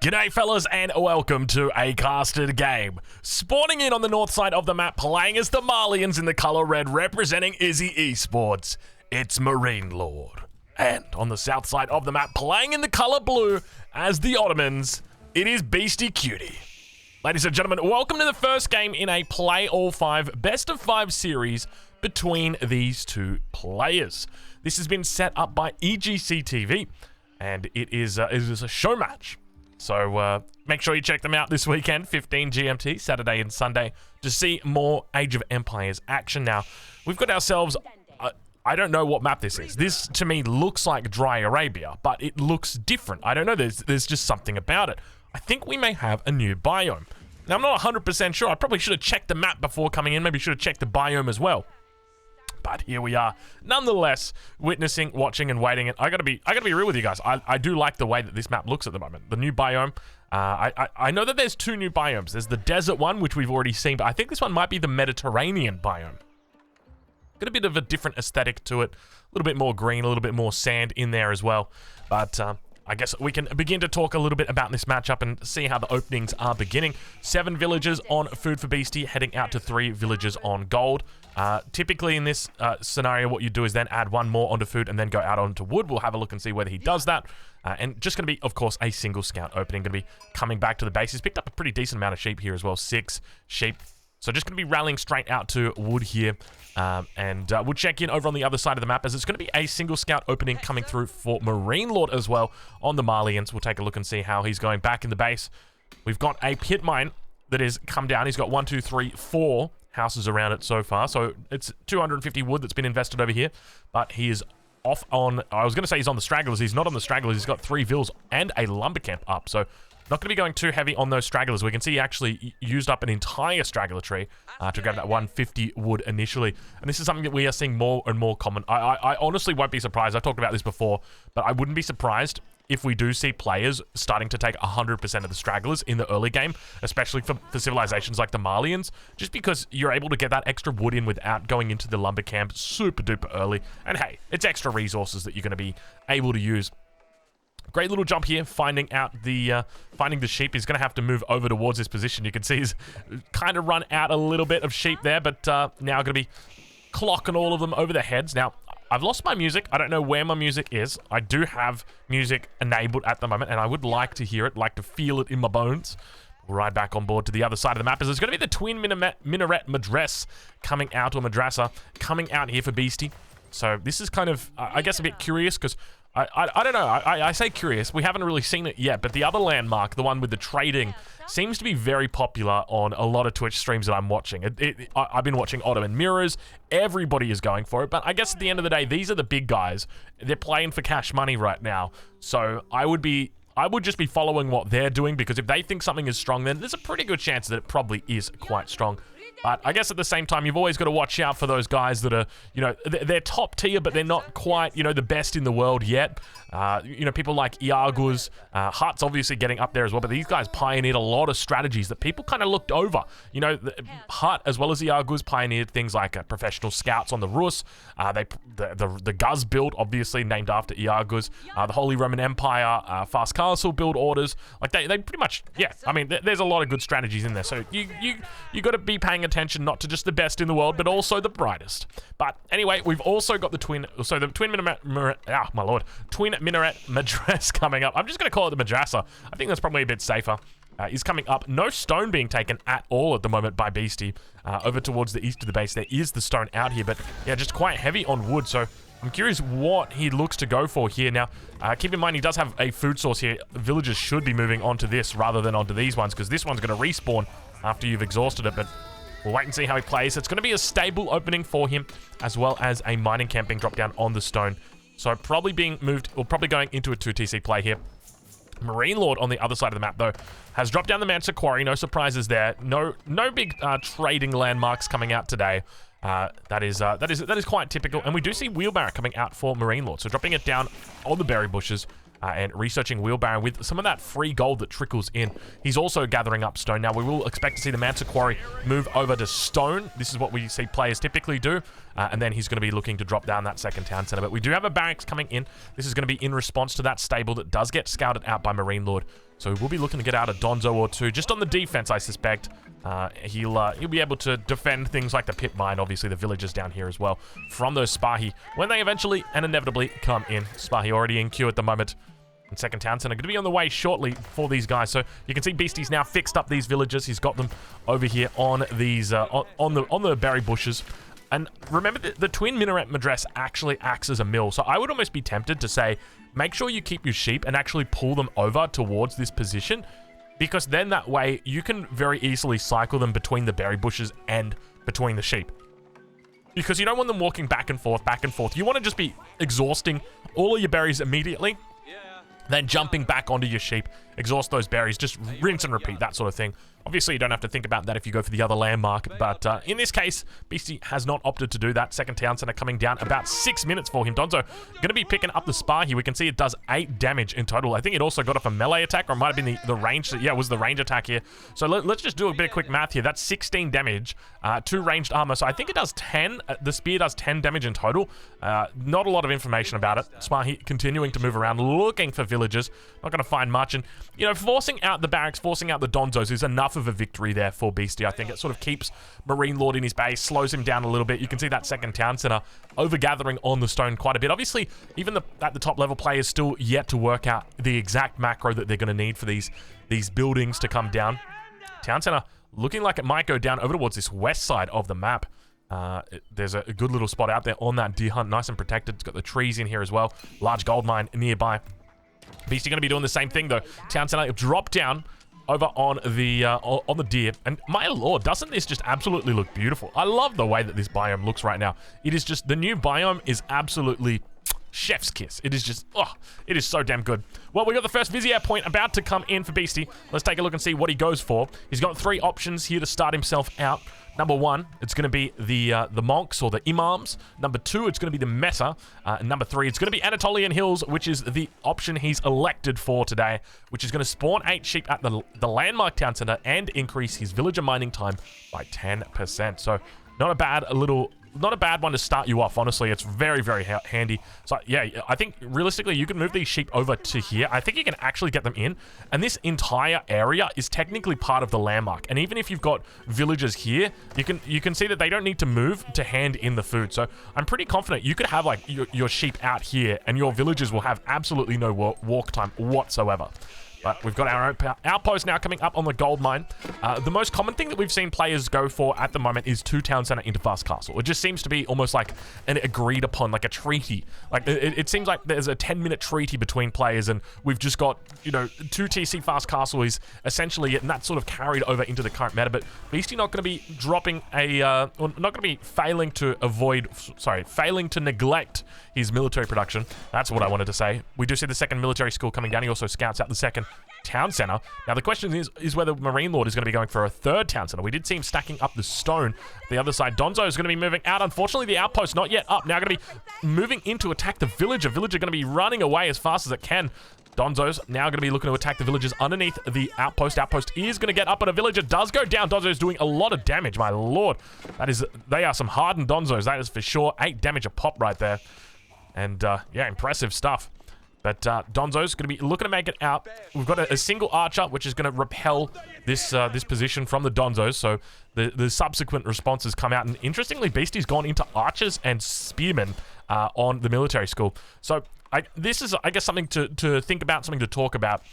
G'day fellas and welcome to a casted game. Spawning in on the north side of the map, playing as the Malians in the colour red, representing Izzy Esports, it's Marine Lord. And on the south side of the map, playing in the colour blue as the Ottomans, it is Beastie Cutie. Ladies and gentlemen, welcome to the first game in a Play All 5 Best of 5 series between these two players. This has been set up by EGC TV, and it is a show match. So make sure you check them out this weekend, 15 GMT, Saturday and Sunday, to see more Age of Empires action. Now, we've got ourselves, I don't know what map this is. This, to me, looks like Dry Arabia, but it looks different. I don't know, there's just something about it. I think we may have a new biome. Now, I'm not 100% sure. I probably should have checked the map before coming in. Maybe should have checked the biome as well. But here we are, nonetheless, witnessing, watching, and waiting. And I gotta be real with you guys. I do like the way that this map looks at the moment. The new biome. I know that there's two new biomes. There's the desert one, which we've already seen, but I think this one might be the Mediterranean biome. Got a bit of a different aesthetic to it. A little bit more green, a little bit more sand in there as well. But I guess we can begin to talk a little bit about this matchup and see how the openings are beginning. 7 villagers on Food for Beastie, heading out to 3 villagers on Gold. Typically in this scenario, what you do is then add 1 more onto Food and then go out onto Wood. We'll have a look and see whether he does that. And just going to be, of course, a single scout opening. Going to be coming back to the base. He's picked up a pretty decent amount of sheep here as well. 6 sheep. So just going to be rallying straight out to Wood here. And we'll check in over on the other side of the map, as it's going to be a single scout opening coming through for Marine Lord as well on the Malians. We'll take a look and see how he's going back in the base. We've got a pit mine that has come down. He's got 1, 2, 3, 4 houses around it so far. So it's 250 wood that's been invested over here. But he is off on, I was going to say he's on the stragglers. He's not on the stragglers. He's got 3 vills and a lumber camp up. So not going to be going too heavy on those stragglers. We can see he actually used up an entire straggler tree to grab that 150 wood initially. And this is something that we are seeing more and more common. I honestly won't be surprised. I've talked about this before, but I wouldn't be surprised if we do see players starting to take 100% of the stragglers in the early game, especially for civilizations like the Malians, just because you're able to get that extra wood in without going into the lumber camp super duper early. And hey, it's extra resources that you're going to be able to use. Great little jump here, finding the sheep. He's going to have to move over towards his position. You can see he's kind of run out a little bit of sheep there, but now going to be clocking all of them over their heads. Now, I've lost my music. I don't know where my music is. I do have music enabled at the moment, and I would like to hear it, like to feel it in my bones. We'll ride back on board to the other side of the map, as there's going to be the twin minaret madras coming out, or madrasa, coming out here for Beastie. So this is kind of, I guess, a bit curious, because I don't know. I say curious. We haven't really seen it yet, but the other landmark, the one with the trading, seems to be very popular on a lot of Twitch streams that I'm watching. I've been watching Ottoman Mirrors. Everybody is going for it, but I guess at the end of the day, these are the big guys. They're playing for cash money right now. So I would just be following what they're doing, because if they think something is strong, then there's a pretty good chance that it probably is quite strong. But I guess at the same time, you've always got to watch out for those guys that are, you know, they're top tier, but they're not quite, you know, the best in the world yet. You know, people like Iagus, Hutt's obviously getting up there as well, but these guys pioneered a lot of strategies that people kind of looked over. You know, Hutt, as well as Iagus, pioneered things like professional scouts on the Rus. The Guz build, obviously named after Iagus. The Holy Roman Empire, Fast Castle build orders. Like, they pretty much, yeah, I mean, there's a lot of good strategies in there. So you got to be paying attention not to just the best in the world, but also the brightest. But anyway, we've also got the twin minaret madras coming up. I'm just going to call it the madrasa. I think that's probably a bit safer. Is coming up. No stone being taken at all at the moment by Beastie. Over towards the east of the base, there is the stone out here, but yeah, just quite heavy on wood. So I'm curious what he looks to go for here. Now, keep in mind, he does have a food source here. Villagers should be moving onto this rather than onto these ones, because this one's going to respawn after you've exhausted it, but we'll wait and see how he plays. It's going to be a stable opening for him, as well as a mining camp being dropped down on the stone. So probably being moved, or probably going into a 2TC play here. Marine Lord on the other side of the map, though, has dropped down the Mansa Quarry. No surprises there. No big trading landmarks coming out today. That is quite typical. And we do see Wheelbarrow coming out for Marine Lord. So dropping it down on the berry bushes. And researching Wheelbarrow with some of that free gold that trickles in. He's also gathering up stone. Now, we will expect to see the Mansa Quarry move over to stone. This is what we see players typically do. and then he's going to be looking to drop down that second town center. But we do have a barracks coming in. This is going to be in response to that stable that does get scouted out by Marine Lord. So we'll be looking to get out a Donzo or two, just on the defense, I suspect. He'll be able to defend things like the pit mine, obviously the villagers down here as well, from those Spahi when they eventually and inevitably come in. Spahi already in queue at the moment. And second town center going to be on the way shortly for these guys. So you can see Beastie's now fixed up these villagers. He's got them over here on these on the berry bushes. And remember, the twin minaret madrass actually acts as a mill. So I would almost be tempted to say, make sure you keep your sheep and actually pull them over towards this position, because then that way you can very easily cycle them between the berry bushes and between the sheep. Because you don't want them walking back and forth, back and forth. You want to just be exhausting all of your berries immediately, then jumping back onto your sheep, exhaust those berries, just rinse and repeat, that sort of thing. Obviously, you don't have to think about that if you go for the other landmark, but in this case, Beastie has not opted to do that. Second town center coming down, about 6 minutes for him. Donzo going to be picking up the spy here. We can see it does 8 damage in total. I think it also got off a melee attack, or it might have been the range. Yeah, it was the range attack here. So let's just do a bit of quick math here. That's 16 damage, 2 ranged armor. So I think it does 10. The spear does 10 damage in total. Not a lot of information about it. Spy continuing to move around, looking for villagers. Not going to find much. And, you know, forcing out the barracks, forcing out the Donzos is enough of a victory there for Beastie. I think it sort of keeps Marine Lord in his base, slows him down a little bit. You can see that second town center overgathering on the stone quite a bit. Obviously, even at the top level players still yet to work out the exact macro that they're going to need for these buildings to come down. Town center looking like it might go down over towards this west side of the map. There's a good little spot out there on that deer hunt, nice and protected. It's got the trees in here as well. Large gold mine nearby. Beastie going to be doing the same thing though. Town center drop down over on the deer, and my lord, doesn't this just absolutely look beautiful? I love the way that this biome looks right now. It is just, the new biome is absolutely chef's kiss. It is just, oh, it is so damn good. Well, we got the first Vizier point about to come in for Beastie. Let's take a look and see what he goes for. He's got 3 options here to start himself out. Number 1, it's going to be the monks or the imams. Number 2, it's going to be the meta. And number 3, it's going to be Anatolian Hills, which is the option he's elected for today, which is going to spawn 8 sheep at the landmark town center and increase his villager mining time by 10%. So not a bad one to start you off, honestly. It's very, very handy. So, yeah, I think realistically you can move these sheep over to here. I think you can actually get them in. And this entire area is technically part of the landmark. And even if you've got villagers here, you can see that they don't need to move to hand in the food. So I'm pretty confident you could have like your sheep out here and your villagers will have absolutely no walk time whatsoever. But we've got our outpost now coming up on the gold mine. The most common thing that we've seen players go for at the moment is 2 town center into fast castle. It just seems to be almost like an agreed upon, like a treaty. Like it seems like there's a 10-minute treaty between players, and we've just got, you know, 2 TC fast castle is essentially it, and that's sort of carried over into the current meta. But Beastie not going to be dropping or not going to be failing to neglect his military production. That's what I wanted to say. We do see the second military school coming down. He also scouts out the second town center. Now the question is whether Marine Lord is going to be going for a 3rd town center. We did see him stacking up the stone. The other side, Donzo is going to be moving out. Unfortunately, the outpost not yet up. Now going to be moving in to attack the villager. Villager going to be running away as fast as it can. Donzo's now going to be looking to attack the villagers underneath the outpost. Outpost is going to get up, and a villager does go down. Donzo's doing a lot of damage, my lord. They are some hardened Donzos, that is for sure. 8 damage a pop right there. And yeah, impressive stuff. But Donzo's going to be looking to make it out. We've got a single archer, which is going to repel this position from the Donzos. So the subsequent responses come out. And interestingly, Beastie's gone into archers and spearmen on the military school. So this is, I guess, something to think about, something to talk about.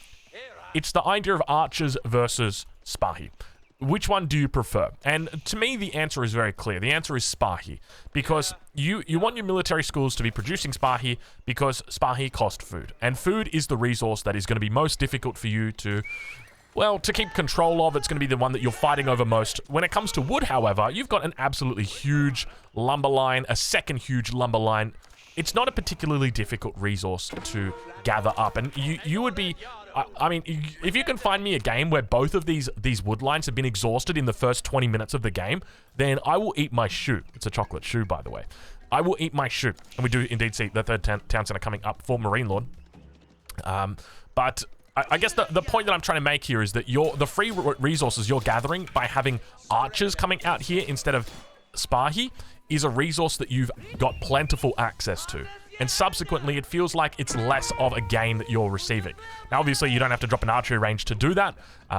It's the idea of archers versus Spahi. Which one do you prefer? And to me, the answer is very clear. The answer is Spahi. Because you want your military schools to be producing Spahi because Spahi cost food. And food is the resource that is going to be most difficult for you to, well, to keep control of. It's going to be the one that you're fighting over most. When it comes to wood, however, you've got an absolutely huge lumber line, a second huge lumber line. It's not a particularly difficult resource to gather up. And you would be... I mean, if you can find me a game where both of these wood lines have been exhausted in the first 20 minutes of the game, then I will eat my shoe. It's a chocolate shoe, by the way. I will eat my shoe. And we do indeed see the 3rd town center coming up for Marine Lord. But I guess the point that I'm trying to make here is that the free resources you're gathering by having archers coming out here instead of Spahi is a resource that you've got plentiful access to. And subsequently, it feels like it's less of a gain that you're receiving. Now, obviously, you don't have to drop an archery range to do that,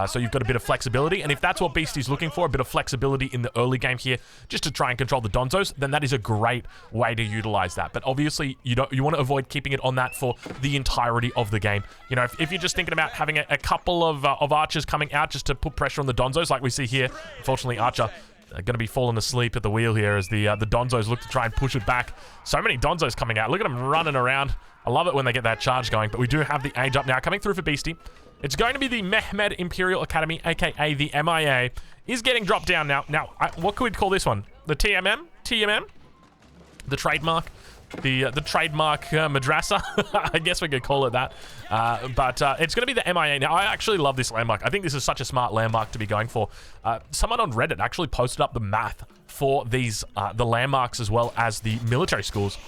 so you've got a bit of flexibility. And if that's what Beastie's looking for, a bit of flexibility in the early game here, just to try and control the Donzos, then that is a great way to utilize that. But obviously, you want to avoid keeping it on that for the entirety of the game. You know, if you're just thinking about having a couple of archers coming out just to put pressure on the Donzos, like we see here, unfortunately, Archer going to be falling asleep at the wheel here as the Donzos look to try and push it back. So many Donzos coming out. Look at them running around. I love it when they get that charge going, but we do have the age up now coming through for Beastie. It's going to be the Mehmed Imperial Academy, aka the MIA, is getting dropped down now. Now, what could we call this one? The TMM? TMM? The trademark? The trademark madrasa, I guess we could call it that. But it's going to be the MIA. Now, I actually love this landmark. I think this is such a smart landmark to be going for. Someone on Reddit actually posted up the math for these, the landmarks as well as the military schools.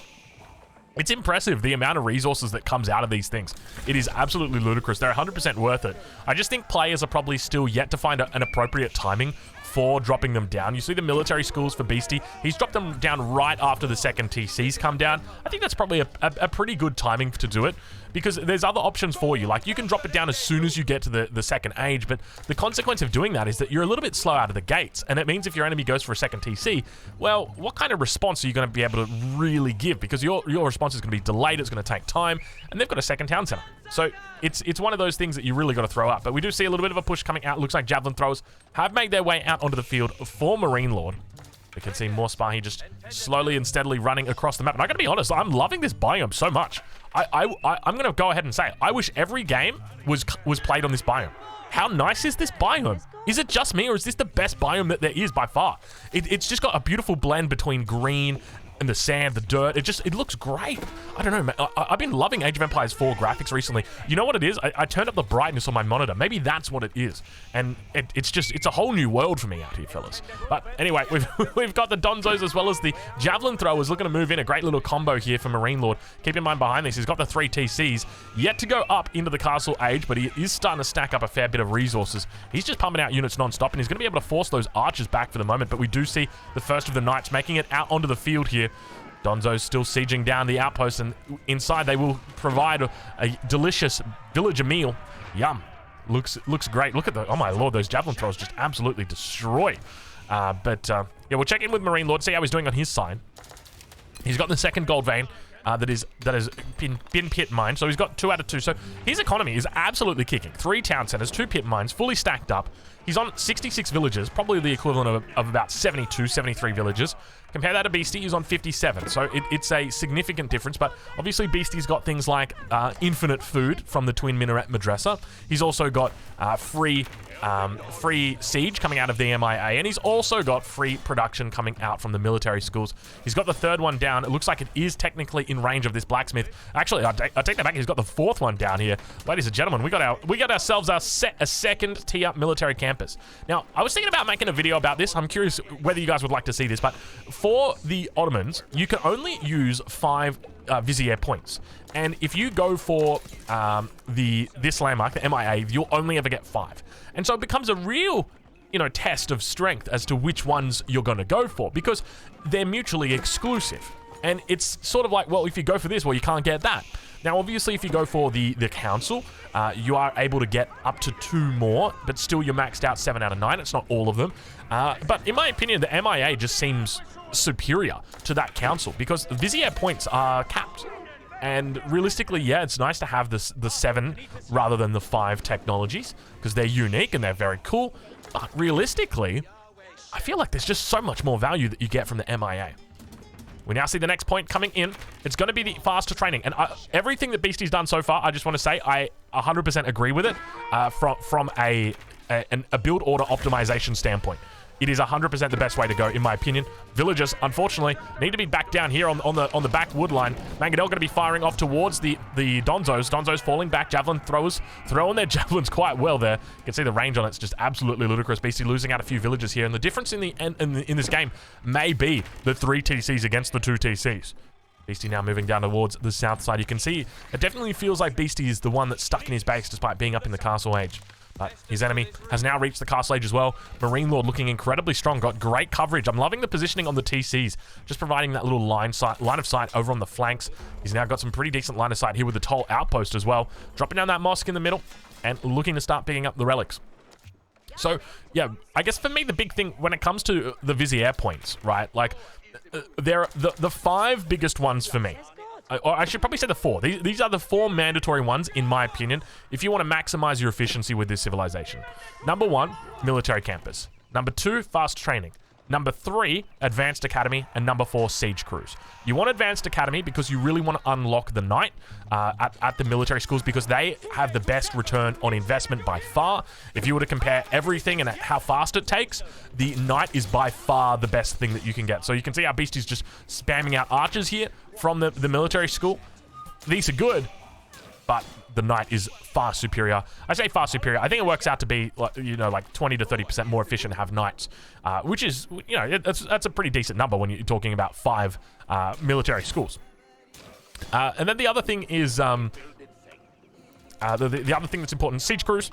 It's impressive, the amount of resources that comes out of these things. It is absolutely ludicrous. They're 100% worth it. I just think players are probably still yet to find an appropriate timing for dropping them down. You see the military schools for Beastie. He's dropped them down right after the second TCs come down. I think that's probably a pretty good timing to do it, because there's other options for you. Like, you can drop it down as soon as you get to the second age, but the consequence of doing that is that you're a little bit slow out of the gates, and it means if your enemy goes for a second TC, well, what kind of response are you going to be able to really give? Because your response is going to be delayed, it's going to take time, and they've got a second town center. So it's one of those things that you really got to throw up. But we do see a little bit of a push coming out. Looks like javelin throwers have made their way out onto the field for Marine Lord. We can see more Spahi just slowly and steadily running across the map. And I got to be honest, I'm loving this biome so much. I'm going to go ahead and say it. I wish every game was played on this biome. How nice is this biome? Is it just me, or is this the best biome that there is by far? It's just got a beautiful blend between green and the sand, the dirt. It looks great. I don't know, man. I've been loving Age of Empires 4 graphics recently. You know what it is? I turned up the brightness on my monitor. Maybe that's what it is. And it's a whole new world for me out here, fellas. But anyway, we've got the Donzos as well as the javelin throwers looking to move in. A great little combo here for Marine Lord. Keep in mind behind this, he's got the 3 TCs. Yet to go up into the castle age, but he is starting to stack up a fair bit of resources. He's just pumping out units non-stop, and he's going to be able to force those archers back for the moment. But we do see the first of the knights making it out onto the field here. Donzo's still sieging down the outpost, and inside they will provide a delicious villager meal. Yum. Looks great. Look at oh my lord, those javelin throws just absolutely destroy. Yeah, we'll check in with Marine Lord, see how he's doing on his side. He's got the second gold vein that has been pit mined, so he's got 2 out of 2. So his economy is absolutely kicking. 3 town centers, 2 pit mines, fully stacked up. He's on 66 villages, probably the equivalent of about 72, 73 villages. Compare that to Beastie, he's on 57. So it's a significant difference, but obviously Beastie's got things like infinite food from the Twin Minaret Madrasa. He's also got free siege coming out of the MIA, and he's also got free production coming out from the military schools. He's got the 3rd one down. It looks like it is technically in range of this blacksmith. Actually, I take that back. He's got the 4th one down here. Ladies and gentlemen, we got ourselves a second tier military campus. Now, I was thinking about making a video about this. I'm curious whether you guys would like to see this, but for the Ottomans, you can only use 5 Vizier points. And if you go for this landmark, the MIA, you'll only ever get 5. And so it becomes a real, test of strength as to which ones you're going to go for, because they're mutually exclusive. And it's sort of like, well, if you go for this, well, you can't get that. Now, obviously, if you go for the council, you are able to get up to 2 more, but still you're maxed out 7 out of 9. It's not all of them. But in my opinion, the MIA just seems superior to that council, because the Vizier points are capped. And realistically, yeah, it's nice to have the 7 rather than the 5 technologies, because they're unique and they're very cool. But realistically, I feel like there's just so much more value that you get from the MIA. We now see the next point coming in. It's going to be the faster training. And everything that Beastie's done so far, I just want to say, I 100% agree with it from a build order optimization standpoint. It is 100% the best way to go, in my opinion. Villagers, unfortunately, need to be back down here on the back wood line. Mangadel going to be firing off towards the Donzos. Donzos falling back. Javelin throwers throwing their javelins quite well there. You can see the range on it's just absolutely ludicrous. Beastie losing out a few villagers here. And the difference in this game may be the 3 TCs against the 2 TCs. Beastie now moving down towards the south side. You can see it definitely feels like Beastie is the one that's stuck in his base despite being up in the castle age. But his enemy has now reached the castle age as well. Marine Lord looking incredibly strong. Got great coverage. I'm loving the positioning on the TCs. Just providing that little line of sight over on the flanks. He's now got some pretty decent line of sight here with the Toll outpost as well. Dropping down that mosque in the middle and looking to start picking up the relics. So, yeah, I guess for me, the big thing when it comes to the Vizier points, right? Like, they're the 5 biggest ones for me. Or I should probably say the 4. These are the 4 mandatory ones, in my opinion, if you want to maximize your efficiency with this civilization. Number 1, military campus. Number 2, fast training. Number 3, advanced academy. And number 4, siege crews. You want advanced academy because you really want to unlock the knight at the military schools, because they have the best return on investment by far. If you were to compare everything and how fast it takes, the knight is by far the best thing that you can get. So you can see our beastie's just spamming out archers here from the military school. These are good, but the knight is far superior. I say far superior. I think it works out to be, like 20 to 30% more efficient to have knights, which is, that's a pretty decent number when you're talking about 5 military schools. And then the other thing is, the other thing that's important, siege crews.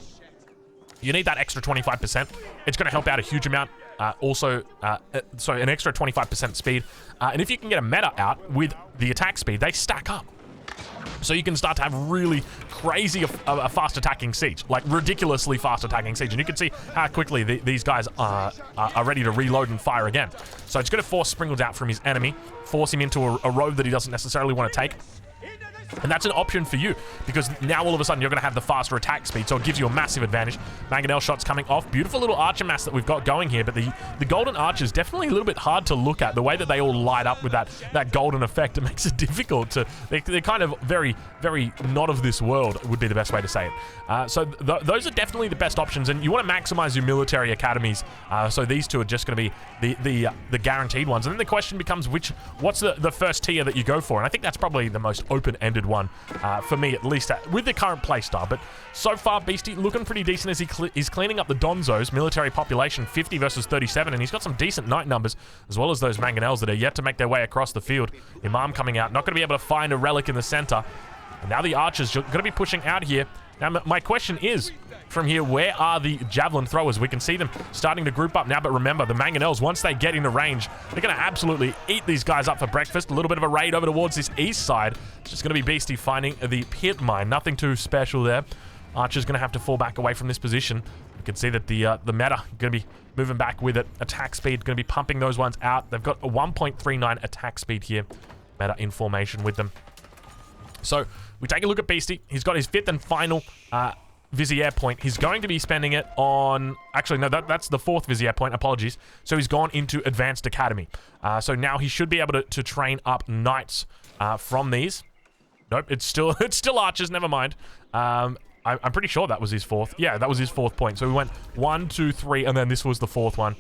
You need that extra 25%. It's going to help out a huge amount. So an extra 25% speed. And if you can get a meta out with the attack speed, they stack up. So you can start to have really crazy a fast attacking siege, like ridiculously fast attacking siege. And you can see how quickly these guys are ready to reload and fire again. So it's going to force Springles out from his enemy, force him into a road that he doesn't necessarily want to take. And that's an option for you, because now all of a sudden you're going to have the faster attack speed, so it gives you a massive advantage. Mangonel shots coming off. Beautiful little archer mass that we've got going here, but the golden archer is definitely a little bit hard to look at. The way that they all light up with that golden effect, it makes it difficult to... They're kind of very, very not of this world, would be the best way to say it. So those are definitely the best options, and you want to maximize your military academies. So these two are just going to be the guaranteed ones. And then the question becomes, what's the first tier that you go for? And I think that's probably the most open-ended one, for me at least, with the current playstyle. But so far, Beastie looking pretty decent as he's cleaning up the Donzos. Military population 50 versus 37, and he's got some decent knight numbers, as well as those Mangonels that are yet to make their way across the field. Imam coming out, not going to be able to find a relic in the center. And now the archers going to be pushing out here. Now, my question is, from here, where are the javelin throwers? We can see them starting to group up now, but remember, the Mangonels, once they get into range, they're going to absolutely eat these guys up for breakfast. A little bit of a raid over towards this east side. It's just going to be Beastie finding the pit mine. Nothing too special there. Archer's going to have to fall back away from this position. You can see that the meta going to be moving back with it. Attack speed going to be pumping those ones out. They've got a 1.39 attack speed here. Meta in formation with them. So we take a look at Beastie. He's got his 5th and final Vizier point. He's going to be spending it on... Actually, no, that's the 4th Vizier point. Apologies. So he's gone into Advanced Academy. So now he should be able to train up knights from these. Nope, it's still archers. Never mind. I'm pretty sure that was his 4th. Yeah, that was his 4th point. So we went 1, 2, 3, and then this was the 4th one.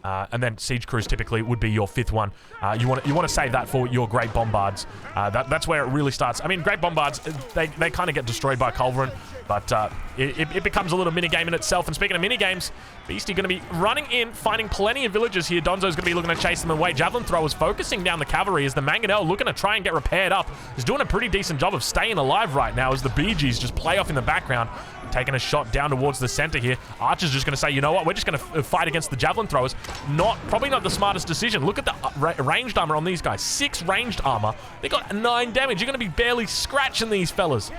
And then siege crews typically would be your 5th one. You want to save that for your great bombards. That's where it really starts. I mean, great bombards, they kind of get destroyed by Culverin, but it becomes a little mini game in itself. And speaking of mini games, Beastie going to be running in, finding plenty of villagers here. Donzo's going to be looking to chase them away. Javelin throwers focusing down the cavalry as the Mangonel looking to try and get repaired up. He's doing a pretty decent job of staying alive right now as the BGs just play off in the background. Taking a shot down towards the center here. Archer's just going to say, you know what, we're just going to fight against the javelin throwers. Probably not the smartest decision. Look at the ranged armor on these guys. 6 ranged armor. They got 9 damage. You're going to be barely scratching these fellas.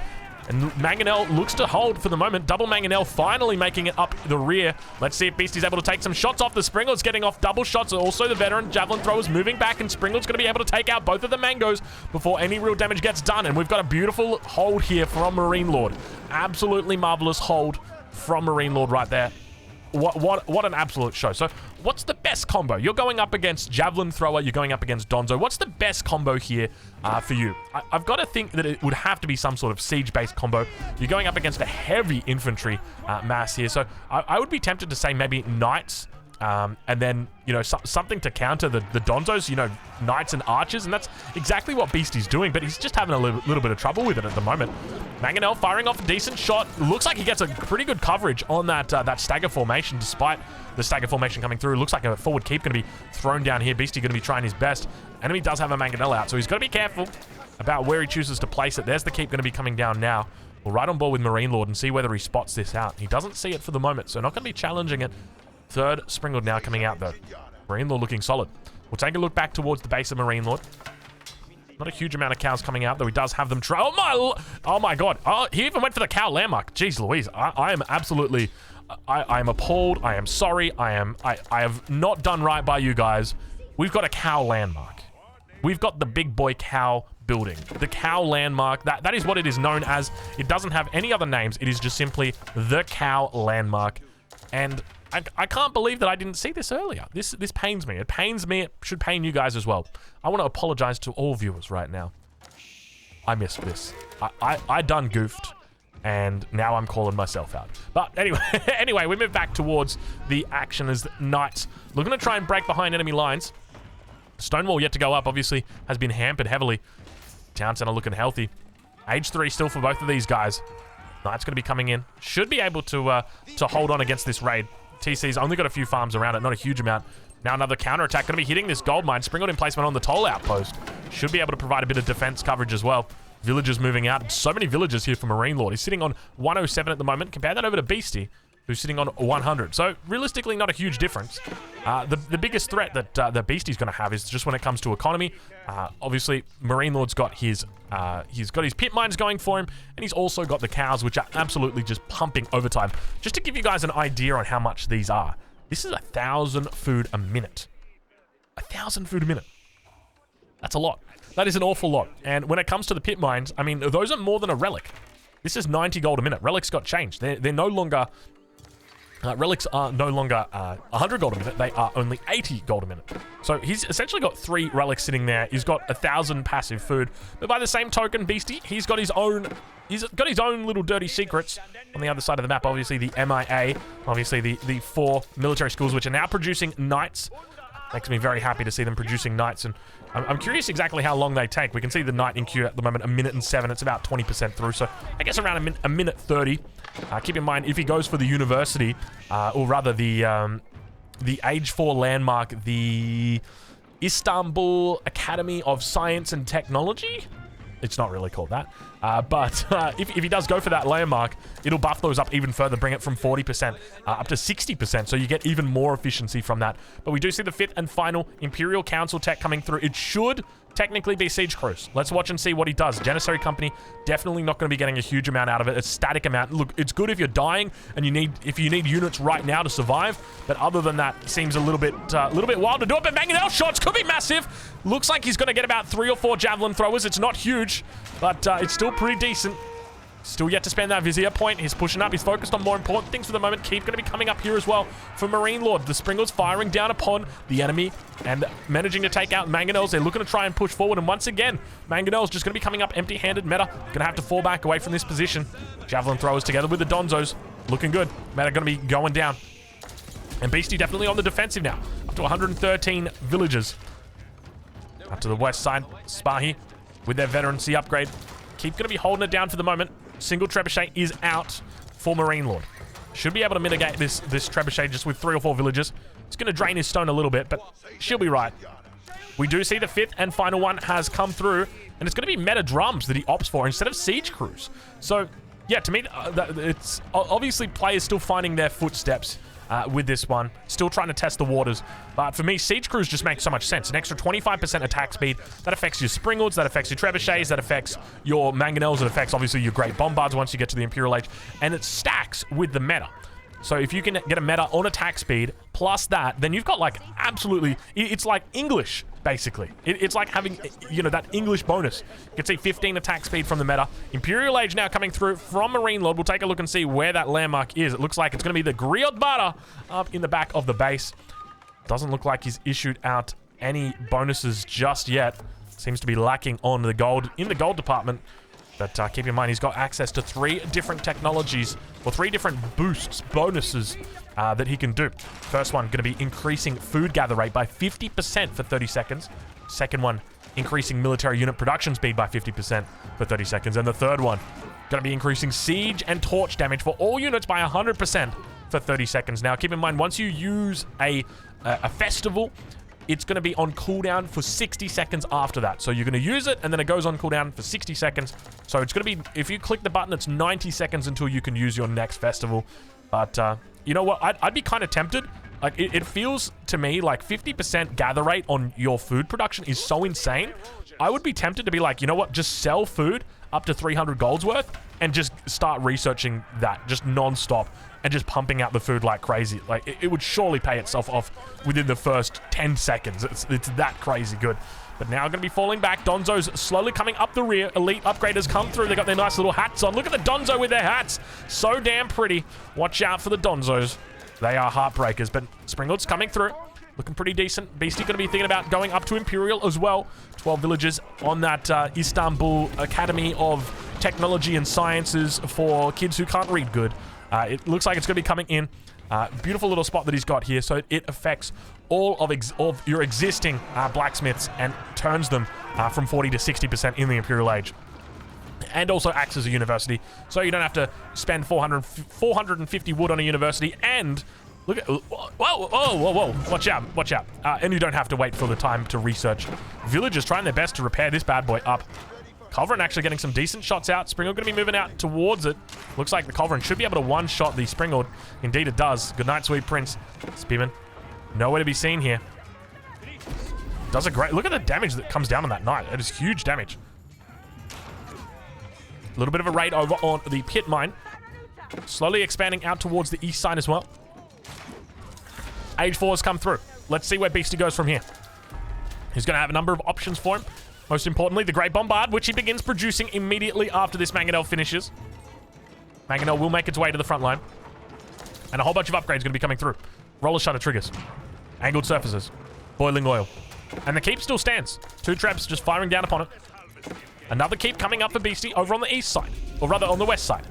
And Mangonel looks to hold for the moment. Double Mangonel finally making it up the rear. Let's see if Beastie's able to take some shots off the Springles, getting off double shots. Also, the veteran javelin throwers moving back, and Springles going to be able to take out both of the Mangos before any real damage gets done. And we've got a beautiful hold here from Marine Lord. Absolutely marvelous hold from Marine Lord right there. What an absolute show. So what's the best combo? You're going up against Javelin Thrower, you're going up against Donzo. What's the best combo here for you? I've got to think that it would have to be some sort of siege-based combo. You're going up against a heavy infantry mass here. So I would be tempted to say maybe Knights, and then, something to counter the Donzos, Knights and Archers, and that's exactly what Beastie's doing, but he's just having a little bit of trouble with it at the moment. Mangonel firing off a decent shot. Looks like he gets a pretty good coverage on that stagger formation, despite the stagger formation coming through. Looks like a forward keep going to be thrown down here. Beastie going to be trying his best. Enemy does have a Mangonel out, so he's got to be careful about where he chooses to place it. There's the keep going to be coming down now. We'll ride on board with Marine Lord and see whether he spots this out. He doesn't see it for the moment, so not going to be challenging it. Third Springled now coming out, though. Marine Lord looking solid. We'll take a look back towards the base of Marine Lord. Not a huge amount of cows coming out, though he does have them try. Oh my god. Oh, he even went for the cow landmark. Jeez Louise. I am absolutely... I am appalled. I am sorry. I have not done right by you guys. We've got a cow landmark. We've got the big boy cow building. The cow landmark. That is what it is known as. It doesn't have any other names. It is just simply the cow landmark. And I can't believe that I didn't see this earlier. This pains me. It pains me. It should pain you guys as well. I want to apologize to all viewers right now. I missed this. I done goofed. And now I'm calling myself out. But anyway, we move back towards the action as Knights looking to try and break behind enemy lines. Stonewall yet to go up, obviously, has been hampered heavily. Town Center looking healthy. Age 3 still for both of these guys. Knights going to be coming in. Should be able to hold on against this raid. TC's only got a few farms around it, not a huge amount. Now another counterattack going to be hitting this gold mine. Springled in placement on the toll outpost. Should be able to provide a bit of defense coverage as well. Villagers moving out. So many villagers here for Marine Lord. He's sitting on 107 at the moment. Compare that over to Beastie, who's sitting on 100. So realistically, not a huge difference. The biggest threat that the Beastie's going to have is just when it comes to economy. Obviously, Marine Lord's got his pit mines going for him, and he's also got the cows, which are absolutely just pumping overtime. Just to give you guys an idea on how much these are, this is 1,000 food a minute. 1,000 food a minute. That's a lot. That is an awful lot. And when it comes to the pit mines, I mean, those are more than a relic. This is 90 gold a minute. Relics got changed. They're no longer... relics are no longer 100 gold a minute. They are only 80 gold a minute. So he's essentially got 3 relics sitting there. He's got 1,000 passive food. But by the same token, Beastie, he's got his own little dirty secrets on the other side of the map. Obviously, the MIA. Obviously, the 4 military schools, which are now producing knights. Makes me very happy to see them producing knights, and I'm curious exactly how long they take. We can see the knight in queue at the moment, 1 minute and 7. It's about 20% through, so I guess around a minute 30. Keep in mind, if he goes for the university, or rather the Age 4 landmark, the Istanbul Academy of Science and Technology. It's not really called that. But if he does go for that landmark, it'll buff those up even further, bring it from 40% up to 60%, so you get even more efficiency from that. But we do see the 5th and final Imperial Council tech coming through. It should technically be Siege Cruise. Let's watch and see what he does. Janissary Company, definitely not going to be getting a huge amount out of it. A static amount. Look, it's good if you're dying and if you need units right now to survive. But other than that, it seems a little bit wild to do it. But Mangonel shots could be massive. Looks like he's going to get about 3 or 4 javelin throwers. It's not huge, but it's still pretty decent. Still yet to spend that Vizier point. He's pushing up. He's focused on more important things for the moment. Keep going to be coming up here as well for Marine Lord. The Springles firing down upon the enemy and managing to take out Mangonels. They're looking to try and push forward. And once again, Mangonels just going to be coming up empty-handed. Meta going to have to fall back away from this position. Javelin throwers together with the Donzos. Looking good. Meta going to be going down. And Beastie definitely on the defensive now. Up to 113 villagers. Up to the west side. Spahi with their veterancy upgrade. Keep going to be holding it down for the moment. Single trebuchet is out for Marine Lord. Should be able to mitigate this trebuchet just with 3 or 4 villagers. It's going to drain his stone a little bit, but she'll be right. We do see the 5th and final one has come through, and it's going to be meta drums that he opts for instead of siege crews. So, yeah, to me, it's obviously players still finding their footsteps with this one. Still trying to test the waters. But for me, siege crews just make so much sense. An extra 25% attack speed. That affects your Springalds. That affects your Trebuchets. That affects your Mangonels. It affects, obviously, your Great Bombards once you get to the Imperial Age. And it stacks with the meta. So if you can get a meta on attack speed, plus that, then you've got, like, absolutely... It's like English, basically. It's like having, you know, that English bonus. You can see 15 attack speed from the meta. Imperial Age now coming through from Marine Lord. We'll take a look and see where that landmark is. It looks like it's going to be the Griot Bada up in the back of the base. Doesn't look like he's issued out any bonuses just yet. Seems to be lacking on the gold, in the gold department. But keep in mind, he's got access to 3 different technologies, or 3 different boosts, bonuses that he can do. First one, going to be increasing food gather rate by 50% for 30 seconds. Second one, increasing military unit production speed by 50% for 30 seconds. And the third one, going to be increasing siege and torch damage for all units by 100% for 30 seconds. Now, keep in mind, once you use a festival, it's going to be on cooldown for 60 seconds after that. So you're going to use it, and then it goes on cooldown for 60 seconds. So it's going to be, if you click the button, it's 90 seconds until you can use your next festival. But you know what? I'd be kind of tempted. Like, it feels to me like 50% gather rate on your food production is so insane. I would be tempted to be like, you know what? Just sell food up to 300 golds worth and just start researching that just non-stop and just pumping out the food like crazy. Like, it would surely pay itself off within the first 10 seconds. It's that crazy good. But now going to be falling back. Donzo's slowly coming up the rear. Elite upgraders come through. They got their nice little hats on. Look at the Donzo with their hats. So damn pretty. Watch out for the Donzos. They are heartbreakers, but Springald's coming through. Looking pretty decent. Beastie going to be thinking about going up to Imperial as well. 12 villagers on that Istanbul Academy of Technology and Sciences for kids who can't read good. It looks like it's going to be coming in. Beautiful little spot that he's got here. So it affects all of your existing blacksmiths and turns them from 40 to 60% in the Imperial Age. And also acts as a university. So you don't have to spend 450 wood on a university. And look at... Whoa. Watch out. And you don't have to wait for the time to research. Villagers trying their best to repair this bad boy up. Culverin actually getting some decent shots out. Springald going to be moving out towards it. Looks like the Culverin should be able to one-shot the Springald. Indeed it does. Good night, sweet prince. Spearman, nowhere to be seen here. Does a great... Look at the damage that comes down on that knight. It is huge damage. A little bit of a raid over on the pit mine. Slowly expanding out towards the east side as well. Age 4 has come through. Let's see where Beastie goes from here. He's going to have a number of options for him. Most importantly, the Great Bombard, which he begins producing immediately after this Mangonel finishes. Mangonel will make its way to the front line. And a whole bunch of upgrades going to be coming through. Roller shutter triggers. Angled surfaces. Boiling oil. And the keep still stands. 2 traps just firing down upon it. Another keep coming up for Beastie over on the east side. Or rather, on the west side.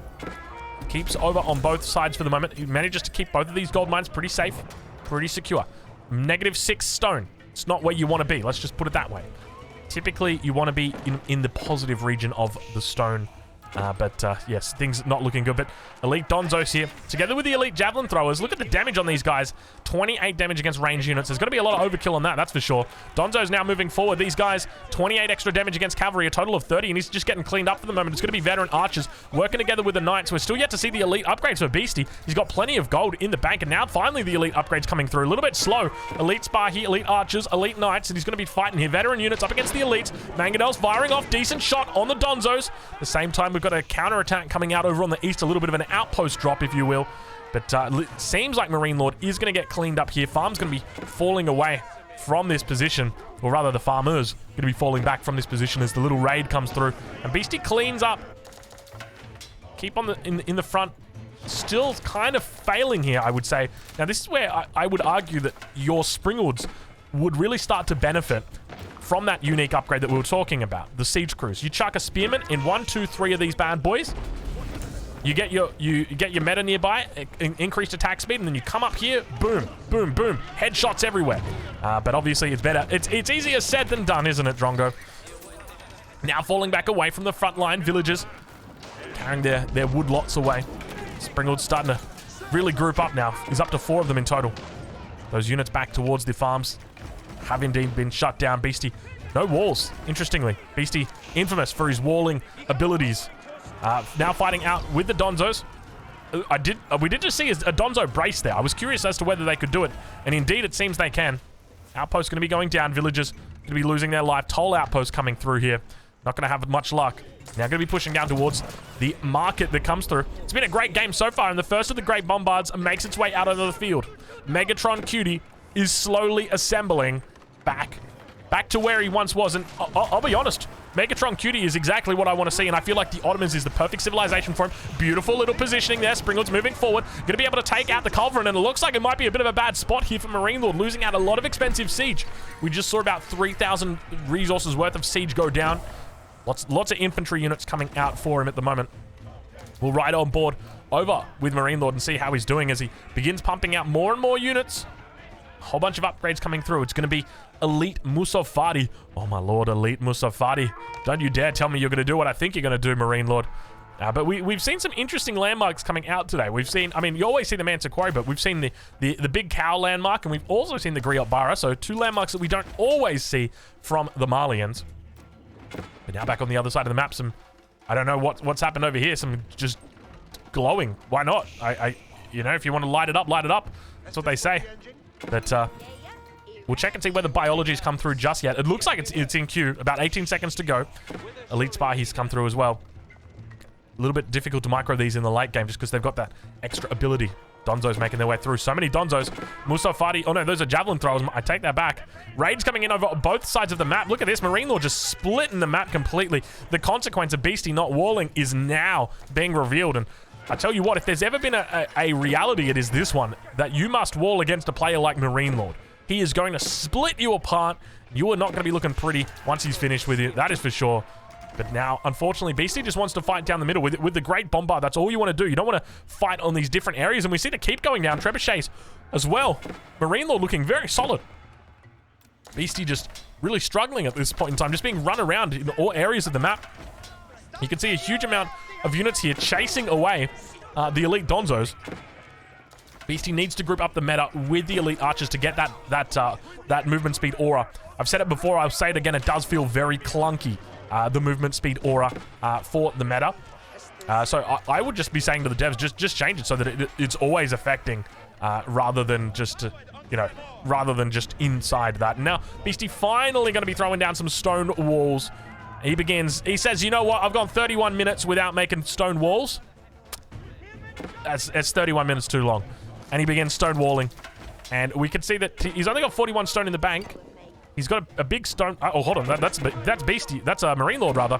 Keeps over on both sides for the moment. He manages to keep both of these gold mines pretty safe. Pretty secure. -6 stone. It's not where you want to be. Let's just put it that way. Typically, you want to be in the positive region of the stone. Yes, things not looking good. But Elite Donzos here, together with the Elite Javelin Throwers. Look at the damage on these guys. 28 damage against range units. There's going to be a lot of overkill on that, that's for sure. Donzo's now moving forward. These guys, 28 extra damage against cavalry, a total of 30, and he's just getting cleaned up for the moment. It's going to be veteran archers working together with the knights. We're still yet to see the Elite upgrades for Beastie. He's got plenty of gold in the bank, and now finally the Elite upgrades coming through. A little bit slow. Elite Spar here, Elite Archers, Elite Knights, and he's going to be fighting here. Veteran units up against the Elites. Mangonel's firing off. Decent shot on the Donzos. At the same time, we've got a counter-attack coming out over on the east, a little bit of an outpost drop, if you will. But it seems like Marine Lord is going to get cleaned up here. Farm's going to be falling away from this position, or rather the farmers going to be falling back from this position as the little raid comes through. And Beastie cleans up. Keep on in the front. Still kind of failing here, I would say. Now, this is where I would argue that your Springalds would really start to benefit from that unique upgrade that we were talking about, the Siege Crews. You chuck a Spearman in 1, 2, 3 of these bad boys. You get your meta nearby, increased attack speed, and then you come up here, boom, boom, boom. Headshots everywhere. But obviously it's better. It's easier said than done, isn't it, Drongo? Now falling back away from the front line, villagers carrying their wood lots away. Springald's starting to really group up now. He's up to 4 of them in total. Those units back towards the farms have indeed been shut down. Beastie, no walls, interestingly. Beastie, infamous for his walling abilities. Now fighting out with the Donzos. We did just see a Donzo brace there. I was curious as to whether they could do it, and indeed it seems they can. Outpost going to be going down. Villagers going to be losing their life. Toll outpost coming through here. Not going to have much luck. Now going to be pushing down towards the market that comes through. It's been a great game so far, and the first of the Great Bombards makes its way out onto the field. MEGATRONQT is slowly assembling back to where he once was, and I'll be honest, MEGATRONQT is exactly what I want to see, and I feel like the Ottomans is the perfect civilization for him. Beautiful little positioning there. Springald's moving forward. Going to be able to take out the Culverin, and it looks like it might be a bit of a bad spot here for Marine Lord, losing out a lot of expensive siege. We just saw about 3,000 resources worth of siege go down. Lots of infantry units coming out for him at the moment. We'll ride on board over with Marine Lord and see how he's doing as he begins pumping out more and more units. A whole bunch of upgrades coming through. It's going to be Elite Musafadi. Oh my lord, Elite Musafadi. Don't you dare tell me you're going to do what I think you're going to do, Marine Lord. But we've seen some interesting landmarks coming out today. We've seen, I mean, you always see the Mansa Quarry, but we've seen the big cow landmark, and we've also seen the Griot Bara, so 2 landmarks that we don't always see from the Malians. But now back on the other side of the map, I don't know what's happened over here, some just glowing. Why not? You know, if you want to light it up, light it up. That's what they say. But we'll check and see whether biology's come through just yet. It looks like it's in queue. About 18 seconds to go. Elite Spahi's come through as well. A little bit difficult to micro these in the late game just because they've got that extra ability. Donzo's making their way through. So many Donzos. Musafadi. Oh no, those are javelin throwers. I take that back. Raid's coming in over both sides of the map. Look at this. Marine Lord just splitting the map completely. The consequence of Beastie not walling is now being revealed. And I tell you what, if there's ever been a reality, it is this one. That you must wall against a player like Marine Lord. He is going to split you apart. You are not going to be looking pretty once he's finished with you. That is for sure. But now, unfortunately, Beastie just wants to fight down the middle with the Great Bombard. That's all you want to do. You don't want to fight on these different areas. And we see the keep going down. Trebuchets as well. Marine Lord looking very solid. Beastie just really struggling at this point in time. Just being run around in all areas of the map. You can see a huge amount of units here chasing away the Elite Donzos. Beastie needs to group up the meta with the Elite Archers to get that movement speed aura. I've said it before. I'll say it again. It does feel very clunky. The movement speed aura for the meta. So I would just be saying to the devs, just change it so that it's always affecting rather than just, rather than just inside that. Now, Beastie finally going to be throwing down some stone walls. He says, you know what? I've gone 31 minutes without making stone walls. That's 31 minutes too long. And he begins stone walling. And we can see that he's only got 41 stone in the bank. He's got a big stone. Oh, hold on. That's Beastie. That's a Marine Lord, rather.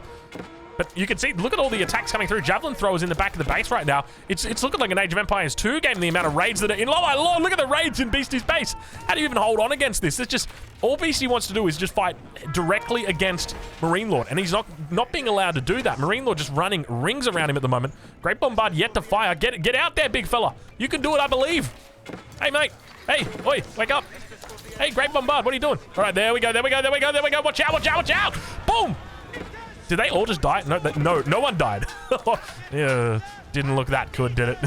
But you can see, look at all the attacks coming through. Javelin throwers in the back of the base right now. It's looking like an Age of Empires 2 game, the amount of raids that are in. Oh my lord, look at the raids in Beastie's base. How do you even hold on against this? It's just, all Beastie wants to do is just fight directly against Marine Lord. And he's not being allowed to do that. Marine Lord just running rings around him at the moment. Great Bombard yet to fire. Get out there, big fella. You can do it, I believe. Hey, mate. Hey, oi, wake up. Hey, Great Bombard, what are you doing? All right, there we go. Watch out. Boom. Did they all just die? No one died. Yeah, didn't look that good, did it?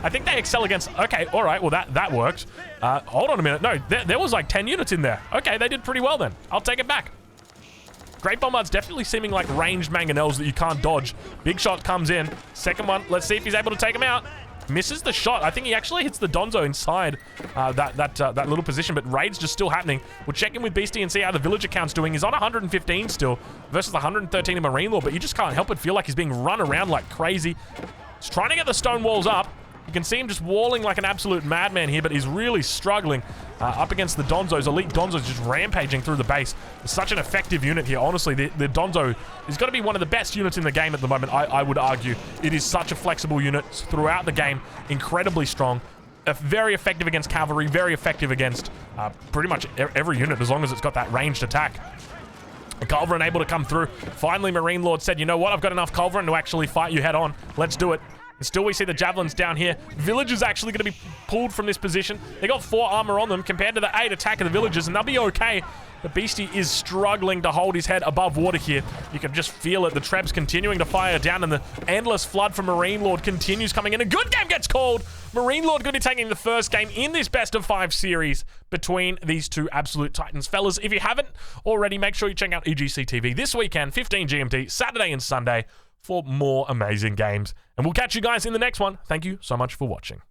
I think they excel against... Okay, all right, well, that works. Hold on a minute. No, there was like 10 units in there. Okay, they did pretty well then. I'll take it back. Great Bombard's definitely seeming like ranged mangonels that you can't dodge. Big shot comes in. Second one, let's see if he's able to take him out. Misses the shot. I think he actually hits the Donzo inside that little position, but raid's just still happening. We'll check in with Beastie and see how the villager count's doing. He's on 115 still versus 113 in Marine Lord, but you just can't help but feel like he's being run around like crazy. He's trying to get the stone walls up. You can see him just walling like an absolute madman here, but he's really struggling up against the Donzos. Elite Donzos just rampaging through the base. It's such an effective unit here. Honestly, the Donzo is got to be one of the best units in the game at the moment, I would argue. It is such a flexible unit throughout the game. Incredibly strong. Very effective against cavalry. Very effective against pretty much every unit as long as it's got that ranged attack. Culverin able to come through. Finally, Marine Lord said, you know what? I've got enough Culverin to actually fight you head on. Let's do it. And still we see the javelins down here. Villagers actually going to be pulled from this position. They got 4 armor on them compared to the 8 attack of the villagers, and they'll be okay. The Beastie is struggling to hold his head above water here. You can just feel it. The Trebs continuing to fire down, and the endless flood from Marine Lord continues coming in. A good game gets called. Marine Lord going to be taking the first game in this best of 5 series between these two absolute titans. Fellas, if you haven't already, make sure you check out EGC TV this weekend, 15 GMT, Saturday and Sunday, for more amazing games. And we'll catch you guys in the next one. Thank you so much for watching.